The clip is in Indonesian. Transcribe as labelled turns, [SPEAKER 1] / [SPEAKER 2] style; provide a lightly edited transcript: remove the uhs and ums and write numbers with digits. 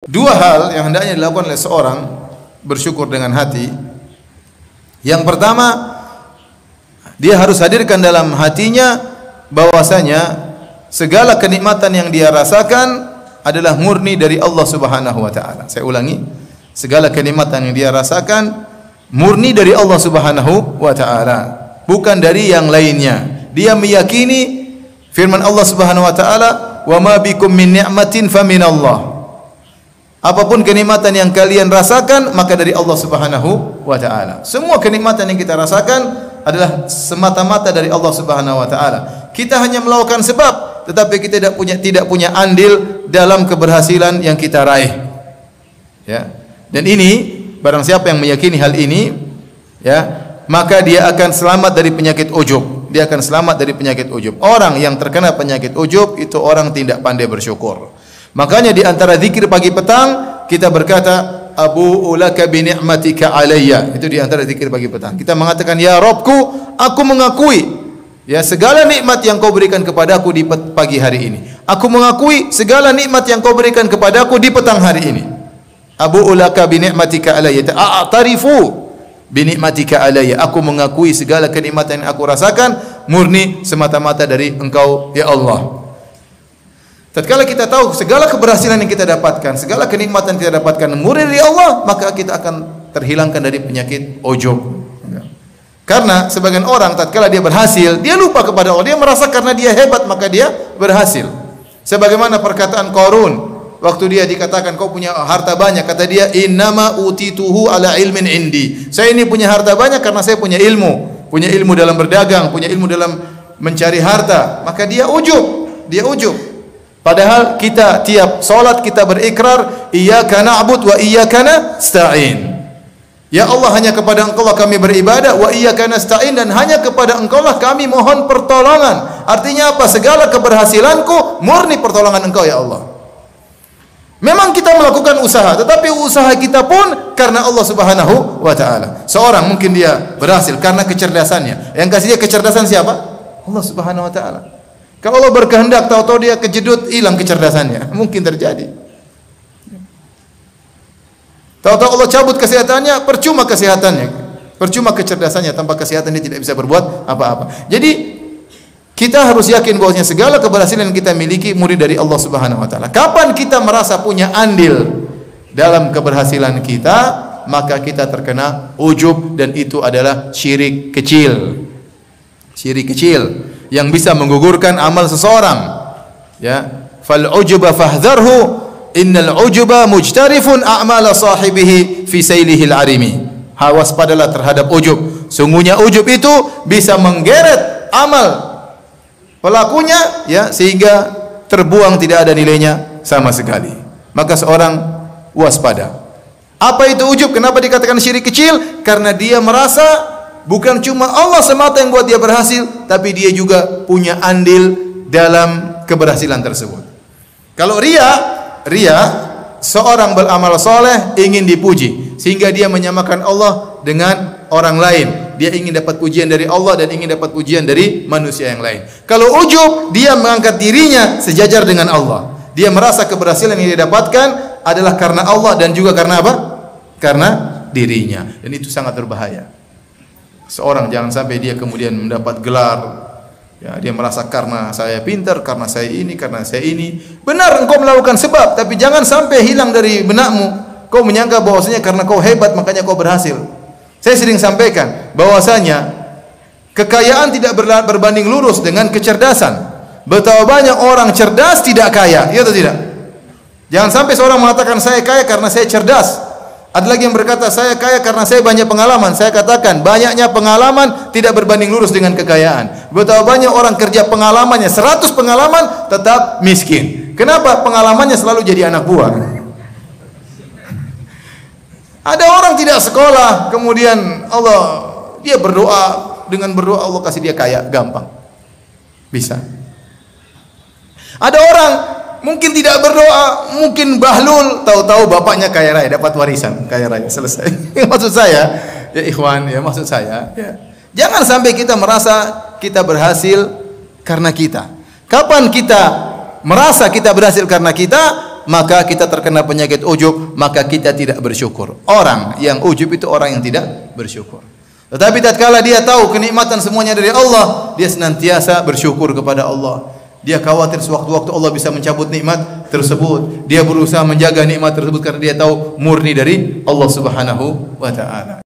[SPEAKER 1] Dua hal yang hendaknya dilakukan oleh seorang bersyukur dengan hati. Yang pertama, dia harus hadirkan dalam hatinya bahwasanya segala kenikmatan yang dia rasakan adalah murni dari Allah Subhanahu wa taala. Saya ulangi, segala kenikmatan yang dia rasakan murni dari Allah Subhanahu wa taala, bukan dari yang lainnya. Dia meyakini firman Allah Subhanahu wa taala, "Wa ma bikum min ni'matin faminallah." Apapun kenikmatan yang kalian rasakan maka dari Allah Subhanahu wa taala. Semua kenikmatan yang kita rasakan adalah semata-mata dari Allah Subhanahu wa taala. Kita hanya melakukan sebab, tetapi kita tidak punya andil dalam keberhasilan yang kita raih. Ya. Dan ini barang siapa yang meyakini hal ini, ya, maka dia akan selamat dari penyakit ujub. Dia akan selamat dari penyakit ujub. Orang yang terkena penyakit ujub itu orang tidak pandai bersyukur. Makanya di antara zikir pagi petang kita berkata abu'u laka bi ni'matika alayya. Itu di antara zikir pagi petang. Kita mengatakan, ya Rabbku, aku mengakui ya segala nikmat yang kau berikan kepadaku di pagi hari ini. Aku mengakui segala nikmat yang kau berikan kepadaku di petang hari ini. Abu'u laka bi ni'matika alayya. A'tarifu bi ni'matika alayya. Aku mengakui segala kenikmatan yang aku rasakan murni semata-mata dari Engkau ya Allah. Tatkala kita tahu segala keberhasilan yang kita dapatkan, segala kenikmatan yang kita dapatkan murni dari Allah, maka kita akan terhilangkan dari penyakit ujub. Karena sebagian orang tatkala dia berhasil, dia lupa kepada Allah, dia merasa karena dia hebat maka dia berhasil. Sebagaimana perkataan Qarun, waktu dia dikatakan kau punya harta banyak, kata dia innama utituhu ala ilmin indi. Saya ini punya harta banyak karena saya punya ilmu dalam berdagang, punya ilmu dalam mencari harta, maka dia ujub. Padahal kita tiap salat kita berikrar iyyaka na'bud wa iyyaka nasta'in. Ya Allah, hanya kepada Engkau lah kami beribadah, wa iyyaka nasta'in, dan hanya kepada Engkau lah kami mohon pertolongan. Artinya apa? Segala keberhasilanku murni pertolongan Engkau ya Allah. Memang kita melakukan usaha, tetapi usaha kita pun karena Allah Subhanahu wa taala. Seorang mungkin dia berhasil karena kecerdasannya. Yang kasih dia kecerdasan siapa? Allah Subhanahu wa taala. Kalau Allah berkehendak, tahu-tahu dia kejedut, hilang kecerdasannya. Mungkin terjadi. Tahu-tahu Allah cabut kesehatannya, percuma kesehatannya. Percuma kecerdasannya, tanpa kesehatan dia tidak bisa berbuat apa-apa. Jadi kita harus yakin bahwasanya segala keberhasilan yang kita miliki murni dari Allah Subhanahu wa taala. Kapan kita merasa punya andil dalam keberhasilan kita, maka kita terkena ujub, dan itu adalah syirik kecil. Syirik kecil yang bisa menggugurkan amal seseorang. Ya, fal ujuba fahdharhu innal ujuba mujtarifun a'mala sahibihi fi sailihil arimi. Waspadalah terhadap ujub. Sungguhnya ujub itu bisa menggeret amal pelakunya, ya, sehingga terbuang, tidak ada nilainya sama sekali. Maka seorang waspada. Apa itu ujub? Kenapa dikatakan syirik kecil? Karena dia merasa bukan cuma Allah semata yang buat dia berhasil, tapi dia juga punya andil dalam keberhasilan tersebut. Kalau ria, seorang beramal soleh ingin dipuji, sehingga dia menyamakan Allah dengan orang lain. Dia ingin dapat pujian dari Allah dan ingin dapat pujian dari manusia yang lain. Kalau ujub, dia mengangkat dirinya sejajar dengan Allah. Dia merasa keberhasilan yang dia dapatkan adalah karena Allah dan juga karena apa? Karena dirinya. Dan itu sangat berbahaya. Seorang jangan sampai dia kemudian mendapat gelar, ya, dia merasa karena saya pintar, karena saya ini, karena saya ini. Benar engkau melakukan sebab, tapi jangan sampai hilang dari benakmu. Kau menyangka bahwasanya karena kau hebat makanya kau berhasil. Saya sering sampaikan bahwasanya kekayaan tidak berbanding lurus dengan kecerdasan. Betapa banyak orang cerdas tidak kaya, iya atau tidak? Jangan sampai seorang mengatakan saya kaya karena saya cerdas. Ada lagi yang berkata saya kaya karena saya banyak pengalaman. Saya katakan banyaknya pengalaman tidak berbanding lurus dengan kekayaan. Betapa banyak orang kerja pengalamannya 100 pengalaman tetap miskin. Kenapa? Pengalamannya selalu jadi anak buah. Ada orang tidak sekolah, kemudian dia berdoa, dengan berdoa Allah kasih dia kaya, gampang. Bisa. Ada orang mungkin tidak berdoa, mungkin bahlul, tahu-tahu bapaknya kaya raya, dapat warisan kaya raya, selesai. Maksud saya, ya ikhwan, ya maksud saya, ya, jangan sampai kita merasa kita berhasil karena kita. Kapan kita merasa kita berhasil karena kita, maka kita terkena penyakit ujub, maka kita tidak bersyukur. Orang yang ujub itu orang yang tidak bersyukur. Tetapi tatkala dia tahu kenikmatan semuanya dari Allah, dia senantiasa bersyukur kepada Allah. Dia khawatir sewaktu-waktu Allah bisa mencabut nikmat tersebut. Dia berusaha menjaga nikmat tersebut karena dia tahu murni dari Allah Subhanahu wa taala.